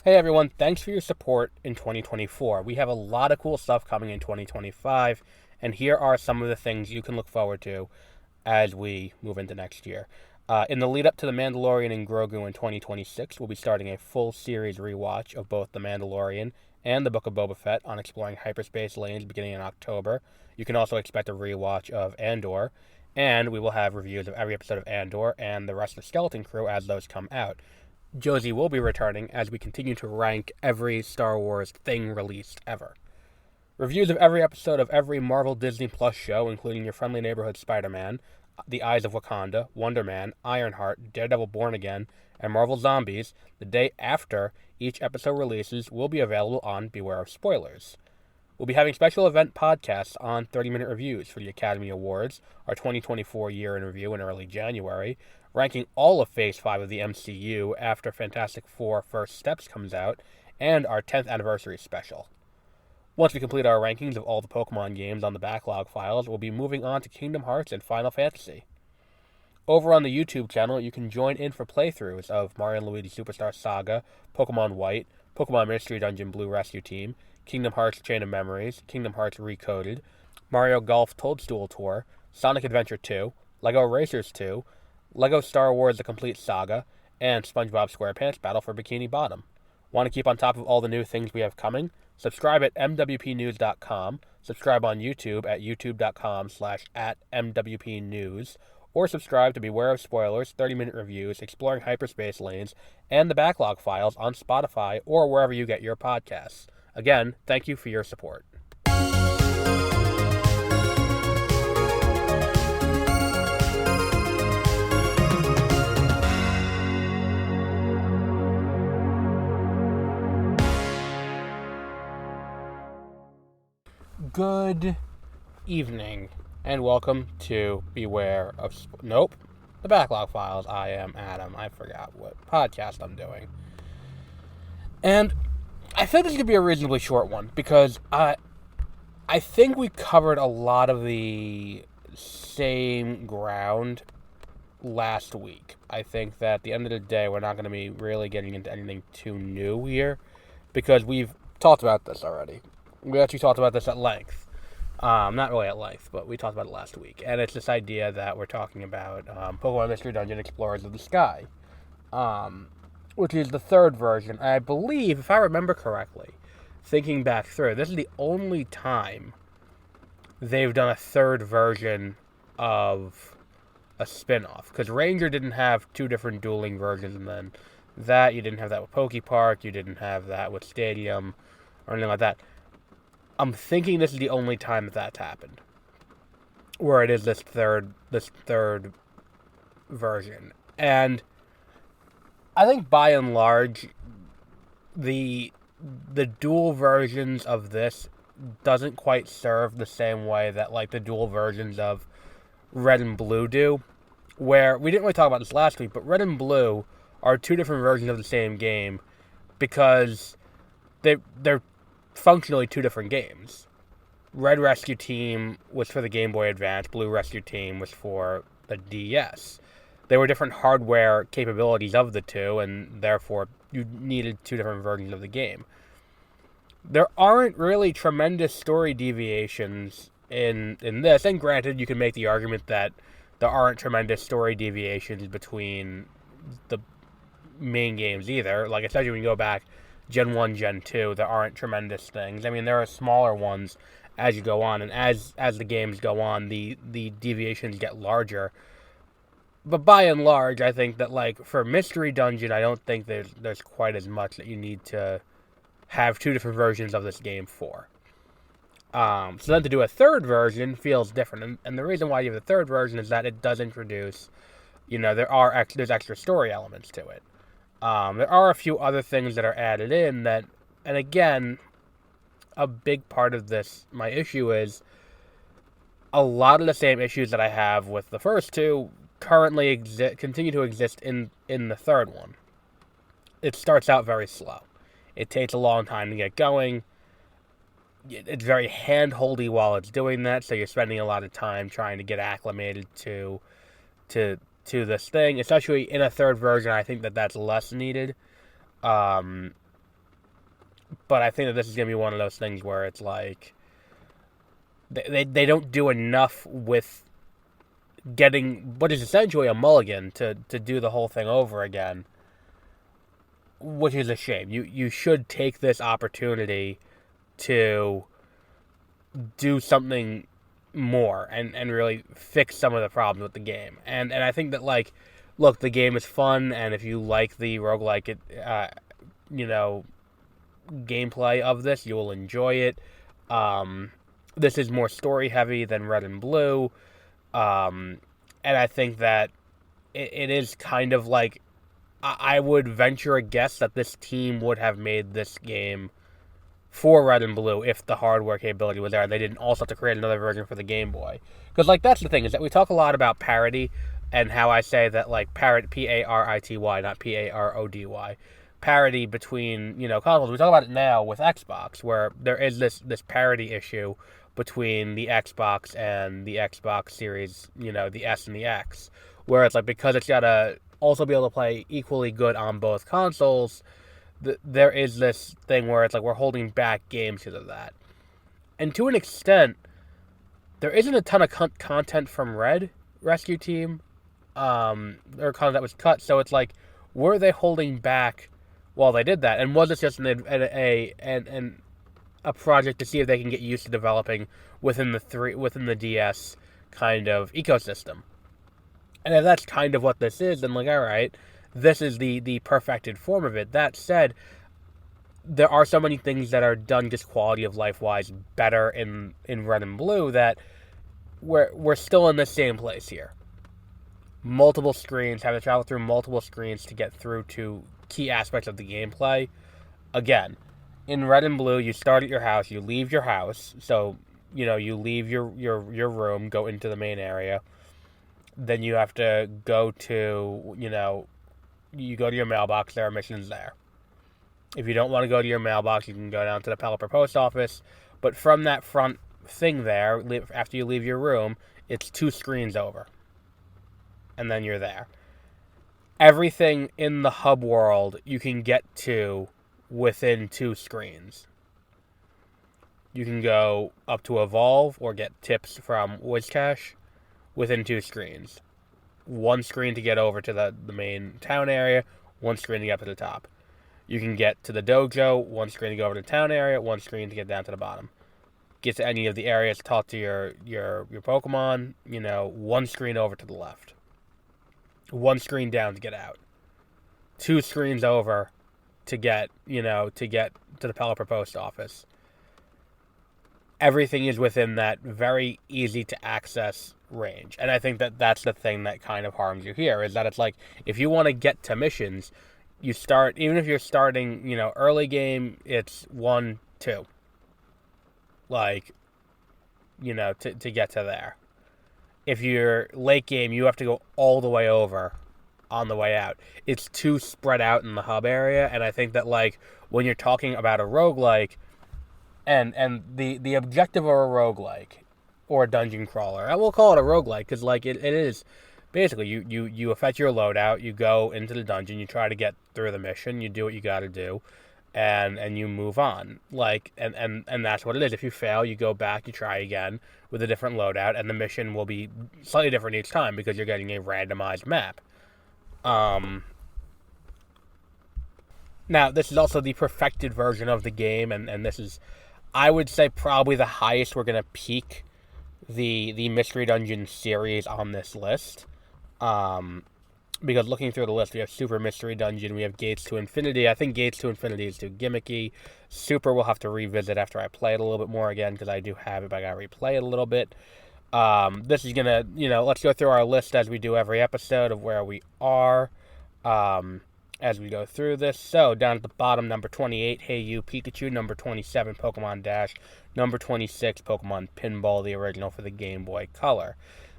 Hey everyone, thanks for your support in 2024. We have a lot of cool stuff coming in 2025, and here are some of the things you can look forward to as we move into next year. In the lead up to The Mandalorian and Grogu in 2026, we'll be starting a full series rewatch of both The Mandalorian and The Book of Boba Fett on exploring hyperspace lanes beginning in October. You can also expect a rewatch of Andor, and we will have reviews of every episode of Andor and the rest of the Skeleton Crew as those come out. Josie will be returning as we continue to rank every Star Wars thing released ever. Reviews of every episode of every Marvel Disney Plus show, including Your Friendly Neighborhood Spider-Man, The Eyes of Wakanda, Wonder Man, Ironheart, Daredevil Born Again, and Marvel Zombies, the day after each episode releases, will be available on Beware of Spoilers. We'll be having special event podcasts on 30-minute reviews for the Academy Awards, our 2024 year in review in early January, ranking all of Phase 5 of the MCU after Fantastic Four First Steps comes out, and our 10th anniversary special. Once we complete our rankings of all the Pokemon games on the backlog files, we'll be moving on to Kingdom Hearts and Final Fantasy. Over on the YouTube channel, you can join in for playthroughs of Mario & Luigi Superstar Saga, Pokemon White, Pokemon Mystery Dungeon Blue Rescue Team, Kingdom Hearts Chain of Memories, Kingdom Hearts Recoded, Mario Golf Toadstool Tour, Sonic Adventure 2, LEGO Racers 2, LEGO Star Wars The Complete Saga, and SpongeBob SquarePants Battle for Bikini Bottom. Want to keep on top of all the new things we have coming? Subscribe at mwpnews.com, subscribe on YouTube at youtube.com/@mwpnews, or subscribe to Beware of Spoilers, 30-minute reviews, exploring hyperspace lanes, and the backlog files on Spotify or wherever you get your podcasts. Again, thank you for your support. Good evening, and welcome to Beware of... the Backlog Files. I am Adam. I forgot what podcast I'm doing. And I think this could be a reasonably short one, because I think we covered a lot of the same ground last week. I think that at the end of the day, we're not going to be really getting into anything too new here, because we've talked about this already. We actually talked about this at length. Not really at length, but we talked about it last week. And it's this idea that we're talking about Pokemon Mystery Dungeon Explorers of the Sky, which is the third version. I believe, if I remember correctly, thinking back through, this is the only time they've done a third version of a spin-off. Because Ranger didn't have two different dueling versions, and then that, you didn't have that with Poke Park, you didn't have that with Stadium, or anything like that. I'm thinking this is the only time that that's happened, where it is this third version. And I think by and large, the dual versions of this doesn't quite serve the same way that like the dual versions of Red and Blue do, where we didn't really talk about this last week, but Red and Blue are two different versions of the same game because they're functionally two different games. Red Rescue Team was for the Game Boy Advance, Blue Rescue Team was for the DS. They were different hardware capabilities of the two, and therefore you needed two different versions of the game. There aren't really tremendous story deviations in this, and granted, you can make the argument that there aren't tremendous story deviations between the main games either. Like, especially when you go back Gen 1, Gen 2, there aren't tremendous things. I mean, there are smaller ones as you go on, and as the games go on, the deviations get larger. But by and large, I think that, like, for Mystery Dungeon, I don't think there's quite as much that you need to have two different versions of this game for. So then to do a third version feels different, and the reason why you have the third version is that it does introduce, there's extra story elements to it. There are a few other things that are added in that, and again, a big part of this, my issue is, a lot of the same issues that I have with the first two currently continue to exist in the third one. It starts out very slow. It takes a long time to get going. It's very hand-holdy while it's doing that, so you're spending a lot of time trying to get acclimated to this thing, especially in a third version. I think that that's less needed. But I think that this is going to be one of those things where it's like they don't do enough with getting what is essentially a mulligan to do the whole thing over again, which is a shame. You should take this opportunity to do something more and really fix some of the problems with the game. And I think that, like, look, the game is fun, and if you like the roguelike you know, gameplay of this, you will enjoy it. This is more story heavy than Red and Blue. And I think that it is kind of like, I would venture a guess that this team would have made this game for Red and Blue if the hardware capability was there and they didn't also have to create another version for the Game Boy. Because, like, that's the thing, is that we talk a lot about parity and how I say that, like, parity, Parity, not Parody. Parity between, consoles. We talk about it now with Xbox, where there is this parity issue between the Xbox and the Xbox Series, the S and the X. Where it's like, because it's got to also be able to play equally good on both consoles, there is this thing where it's like we're holding back games because of that. And to an extent, there isn't a ton of content from Red Rescue Team, or content that was cut. So it's like, were they holding back while they did that? And was it just a project to see if they can get used to developing within the DS kind of ecosystem? And if that's kind of what this is, then, like, all right, this is the perfected form of it. That said, there are so many things that are done just quality of life wise better in Red and Blue that we're still in the same place here. Multiple screens, have to travel through multiple screens to get through to key aspects of the gameplay. Again, in Red and Blue, you start at your house, you leave your house, so you leave your room, go into the main area. Then you have to go to you go to your mailbox, there are missions there. If you don't want to go to your mailbox, you can go down to the Pelipper Post Office. But from that front thing there, after you leave your room, it's 2 screens over. And then you're there. Everything in the hub world you can get to within 2 screens. You can go up to Evolve or get tips from Wizcash within 2 screens. 1 screen to get over to the main town area, 1 screen to get up to the top. You can get to the dojo, 1 screen to go over to the town area, 1 screen to get down to the bottom. Get to any of the areas, talk to your Pokemon, 1 screen over to the left. 1 screen down to get out. 2 screens over to get to the Pelipper Post Office. Everything is within that very easy to access range. And I think that that's the thing that kind of harms you here, is that it's like, if you want to get to missions, you start, even if you're starting, early game, it's 1, 2. Like, to get to there. If you're late game, you have to go all the way over on the way out. It's too spread out in the hub area, and I think that, like, when you're talking about a roguelike, and the objective of a roguelike, or a dungeon crawler, I will call it a roguelike, because, like, it is, basically, you affect your loadout, you go into the dungeon, you try to get through the mission, you do what you gotta do, and you move on. Like, and that's what it is. If you fail, you go back, you try again with a different loadout, and the mission will be slightly different each time because you're getting a randomized map. Now, this is also the perfected version of the game, and this is, I would say, probably the highest we're going to peak the Mystery Dungeon series on this list. Because looking through the list, we have Super Mystery Dungeon, we have Gates to Infinity. I think Gates to Infinity is too gimmicky. Super we'll have to revisit after I play it a little bit more again, because I do have it, but I gotta replay it a little bit. This is gonna, let's go through our list as we do every episode of where we are as we go through this. So, down at the bottom, number 28, Hey You, Pikachu. Number 27, Pokemon Dash. Number 26, Pokemon Pinball, the original for the Game Boy Color.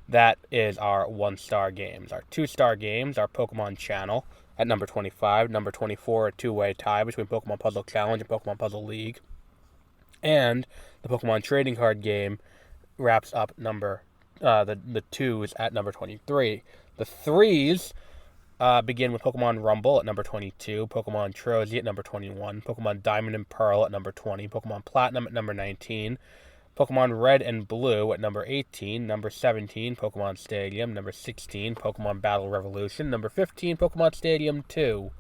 That is our 1-star games. Our 2-star games are Pokemon Channel at number 25. Number 24, a 2-way tie between Pokemon Puzzle Challenge and Pokemon Puzzle League. And the Pokemon Trading Card game wraps up the 2s at number 23. The 3s, begin with Pokemon Rumble at number 22, Pokemon Trozy at number 21, Pokemon Diamond and Pearl at number 20, Pokemon Platinum at number 19, Pokemon Red and Blue at number 18, number 17, Pokemon Stadium, number 16, Pokemon Battle Revolution, number 15, Pokemon Stadium 2,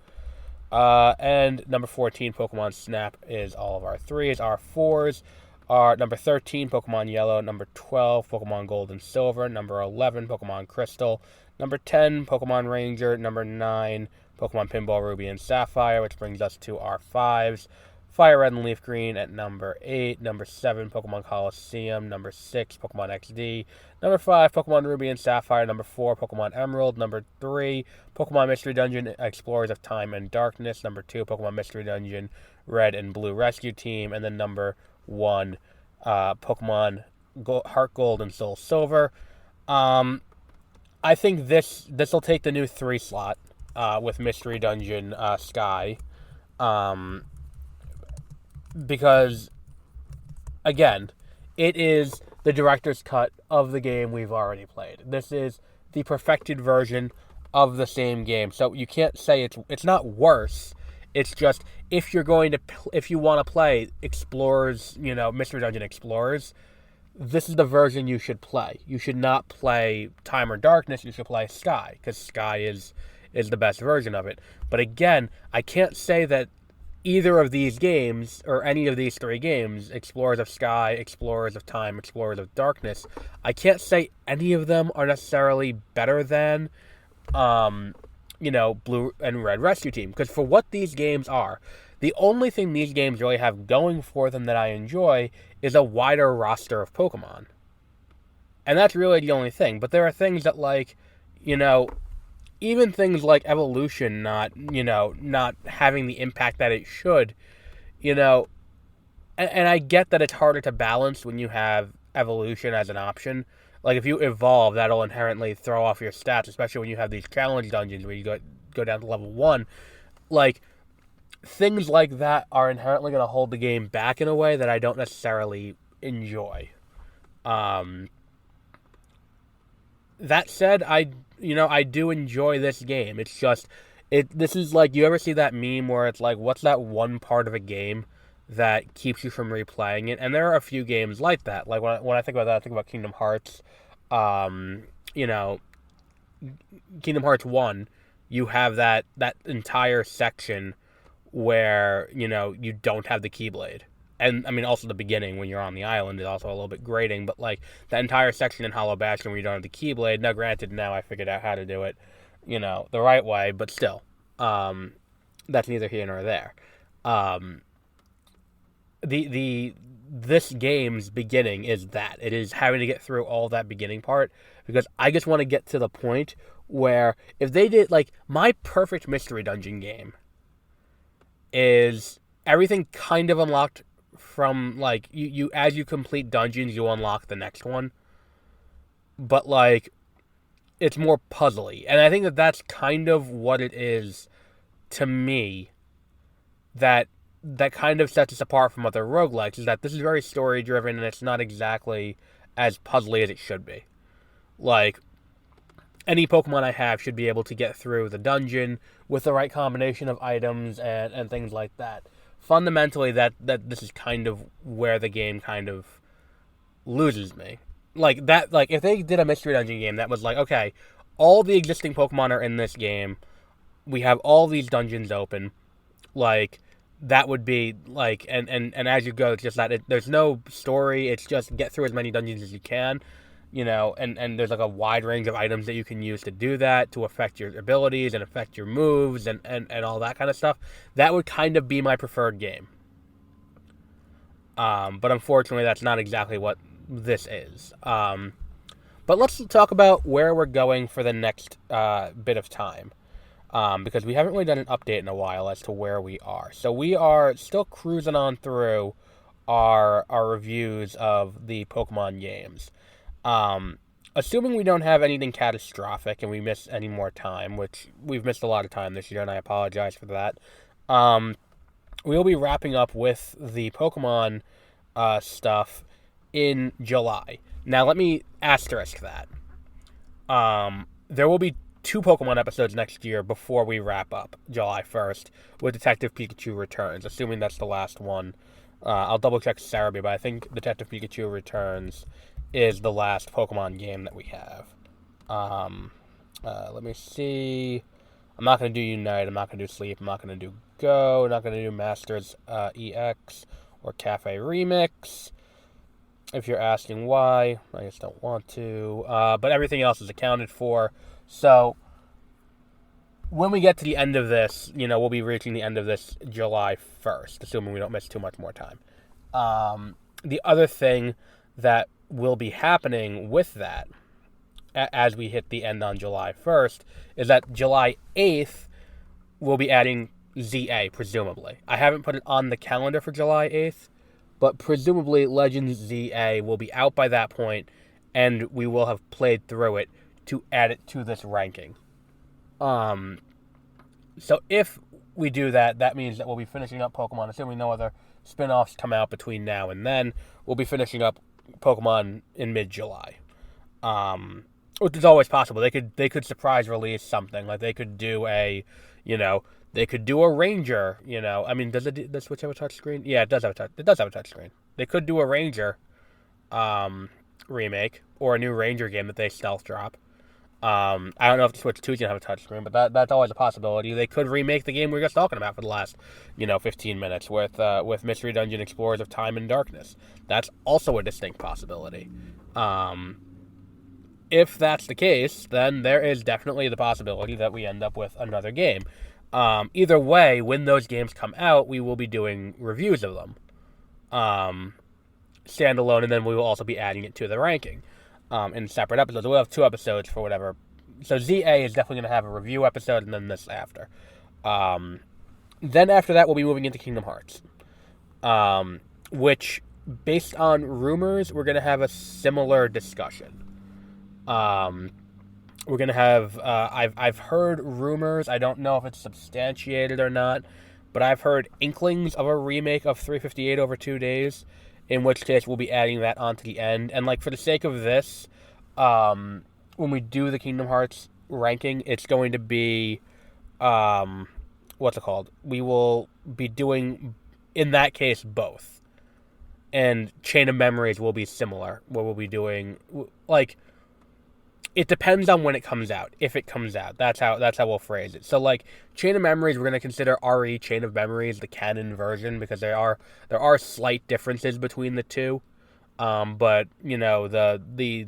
and number 14, Pokemon Snap is all of our threes. Our fours are number 13, Pokemon Yellow, number 12, Pokemon Gold and Silver, number 11, Pokemon Crystal, number 10, Pokemon Ranger, number 9, Pokemon Pinball Ruby and Sapphire, which brings us to our fives. Fire Red and Leaf Green at number 8, number 7, Pokemon Coliseum, number 6, Pokemon XD, number 5, Pokemon Ruby and Sapphire, number 4, Pokemon Emerald, number 3, Pokemon Mystery Dungeon Explorers of Time and Darkness, number 2, Pokemon Mystery Dungeon Red and Blue Rescue Team, and then number 1, Pokemon Heart Gold and Soul Silver. I think this will take the new 3 slot with Mystery Dungeon Sky. Because, again, it is the director's cut of the game we've already played. This is the perfected version of the same game. So you can't say it's not worse. It's just if you want to play Explorers, Mystery Dungeon Explorers, this is the version you should play. You should not play Time or Darkness. You should play Sky, because Sky is the best version of it. But again, I can't say that either of these games, or any of these 3 games, Explorers of Sky, Explorers of Time, Explorers of Darkness, I can't say any of them are necessarily better than, Blue and Red Rescue Team. Because for what these games are, the only thing these games really have going for them that I enjoy is a wider roster of Pokemon. And that's really the only thing. But there are things that, even things like evolution not having the impact that it should, and I get that it's harder to balance when you have evolution as an option. Like, if you evolve, that'll inherently throw off your stats, especially when you have these challenge dungeons where you go down to level 1. Like, things like that are inherently going to hold the game back in a way that I don't necessarily enjoy. That said, I do enjoy this game. It's just, this is like, you ever see that meme where it's like, what's that one part of a game that keeps you from replaying it? And there are a few games like that. Like, when I think about that, I think about Kingdom Hearts. Kingdom Hearts 1, you have that entire section where, you don't have the Keyblade. And, I mean, also the beginning when you're on the island is also a little bit grating, but, like, that entire section in Hollow Bastion where you don't have the Keyblade, now granted, now I figured out how to do it, the right way, but still, that's neither here nor there. This game's beginning is that. It is having to get through all that beginning part, because I just want to get to the point where, if they did, like, my perfect Mystery Dungeon game is everything kind of unlocked from, like, you as you complete dungeons, you unlock the next one. But, like, it's more puzzly. And I think that that's kind of what it is, to me, that kind of sets us apart from other roguelikes, is that this is very story-driven, and it's not exactly as puzzly as it should be. Like, any Pokemon I have should be able to get through the dungeon with the right combination of items and things like that. Fundamentally, that this is kind of where the game kind of loses me. Like, if they did a Mystery Dungeon game that was like, okay, all the existing Pokemon are in this game, we have all these dungeons open, like, that would be, like, and as you go, it's just that there's no story, it's just get through as many dungeons as you can, and there's, like, a wide range of items that you can use to do that, to affect your abilities and affect your moves and all that kind of stuff. That would kind of be my preferred game. But unfortunately, that's not exactly what this is. But let's talk about where we're going for the next bit of time. Because we haven't really done an update in a while as to where we are. So we are still cruising on through our reviews of the Pokemon games. Assuming we don't have anything catastrophic and we miss any more time, which we've missed a lot of time this year, and I apologize for that, we'll be wrapping up with the Pokemon stuff in July. Now, let me asterisk that. There will be 2 Pokemon episodes next year before we wrap up July 1st with Detective Pikachu Returns, assuming that's the last one. I'll double check Cerebi, but I think Detective Pikachu Returns is the last Pokemon game that we have. Let me see. I'm not going to do Unite. I'm not going to do Sleep. I'm not going to do Go. I'm not going to do Masters EX or Cafe Remix. If you're asking why, I just don't want to. But everything else is accounted for. So when we get to the end of this, we'll be reaching the end of this July 1st, assuming we don't miss too much more time. The other thing that will be happening with that, as we hit the end on July 1st, is that July 8th, we'll be adding ZA, presumably. I haven't put it on the calendar for July 8th, but presumably Legends ZA will be out by that point, and we will have played through it to add it to this ranking. So if we do that, that means that we'll be finishing up Pokemon, assuming no other spin-offs come out between now and then. We'll be finishing up Pokemon in mid-July. Which is always possible. They could surprise release something. Like they could do a Ranger, I mean, does the Switch have a touchscreen? Yeah, it does have a touchscreen. They could do a Ranger remake or a new Ranger game that they stealth drop. I don't know if the Switch 2 is going to have a touchscreen, but that's always a possibility. They could remake the game we were just talking about for the last, 15 minutes with Mystery Dungeon Explorers of Time and Darkness. That's also a distinct possibility. If that's the case, then there is definitely the possibility that we end up with another game. Either way, when those games come out, we will be doing reviews of them. Standalone, and then we will also be adding it to the ranking. In separate episodes. We'll have 2 episodes for whatever. So ZA is definitely going to have a review episode, and then this after. Then after that, we'll be moving into Kingdom Hearts. Which, based on rumors, we're going to have a similar discussion. We're going to have... I've heard rumors. I don't know if it's substantiated or not. But I've heard inklings of a remake of 358 over 2 days. In which case, we'll be adding that onto the end. And, for the sake of this, when we do the Kingdom Hearts ranking, it's going to be, what's it called? We will be doing, in that case, both. And Chain of Memories will be similar, where we'll be doing, it depends on when it comes out, if it comes out. That's how we'll phrase it. So, Chain of Memories, we're going to consider RE Chain of Memories the canon version, because there are slight differences between the two. But, the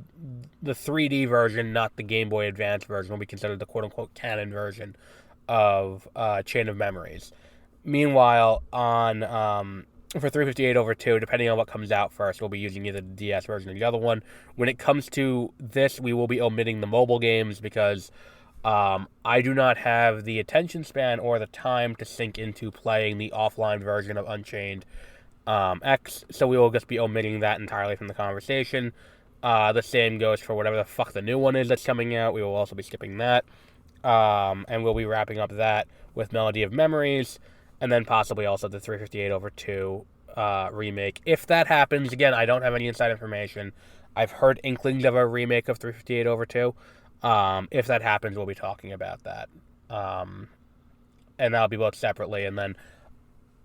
3D version, not the Game Boy Advance version, will be considered the quote-unquote canon version of Chain of Memories. Meanwhile, for 358 over 2, depending on what comes out first, we'll be using either the DS version or the other one. When it comes to this, we will be omitting the mobile games because I do not have the attention span or the time to sink into playing the offline version of Unchained X, so we will just be omitting that entirely from the conversation. The same goes for whatever the fuck the new one is that's coming out. We will also be skipping that. And we'll be wrapping up that with Melody of Memories, and then possibly also the 358 over 2 remake. If that happens, again, I don't have any inside information. I've heard inklings of a remake of 358 over 2. If that happens, we'll be talking about that. And that'll be both separately. And then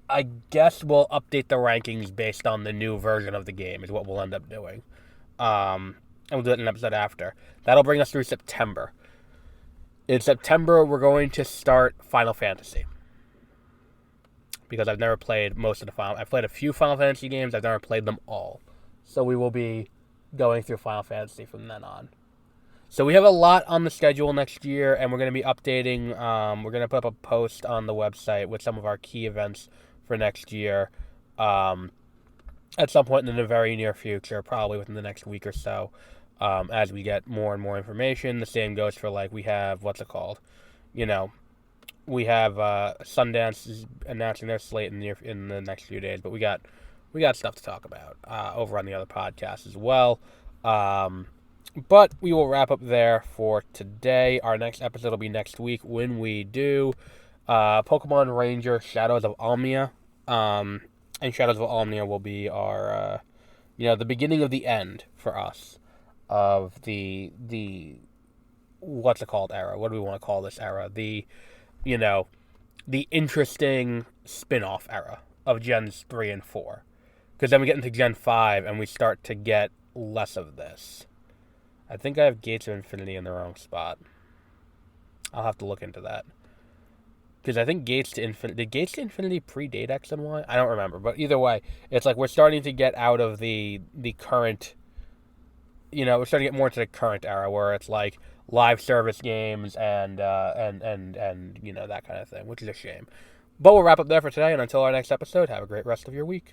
I guess we'll update the rankings based on the new version of the game is what we'll end up doing. And we'll do it in an episode after. That'll bring us through September. In September, we're going to start Final Fantasy. Because I've never played most of the I've played a few Final Fantasy games. I've never played them all. So we will be going through Final Fantasy from then on. So we have a lot on the schedule next year, and we're going to be updating. We're going to put up a post on the website with some of our key events for next year at some point in the very near future, probably within the next week or so, as we get more and more information. The same goes for, we have, what's it called? We have Sundance announcing their slate in the next few days, but we got stuff to talk about over on the other podcasts as well. But we will wrap up there for today. Our next episode will be next week when we do Pokemon Ranger Shadows of Almia. And Shadows of Almia will be our, the beginning of the end for us of the what's it called era? What do we want to call this era? You know, the interesting spin-off era of Gens 3 and 4. Because then we get into Gen 5 and we start to get less of this. I think I have Gates of Infinity in the wrong spot. I'll have to look into that. Because I think Gates to Infinity... Did Gates to Infinity predate X and Y? I don't remember. But either way, it's like we're starting to get out of the current... we're starting to get more into the current era where it's like live service games and that kind of thing, which is a shame. But we'll wrap up there for today, and until our next episode, have a great rest of your week.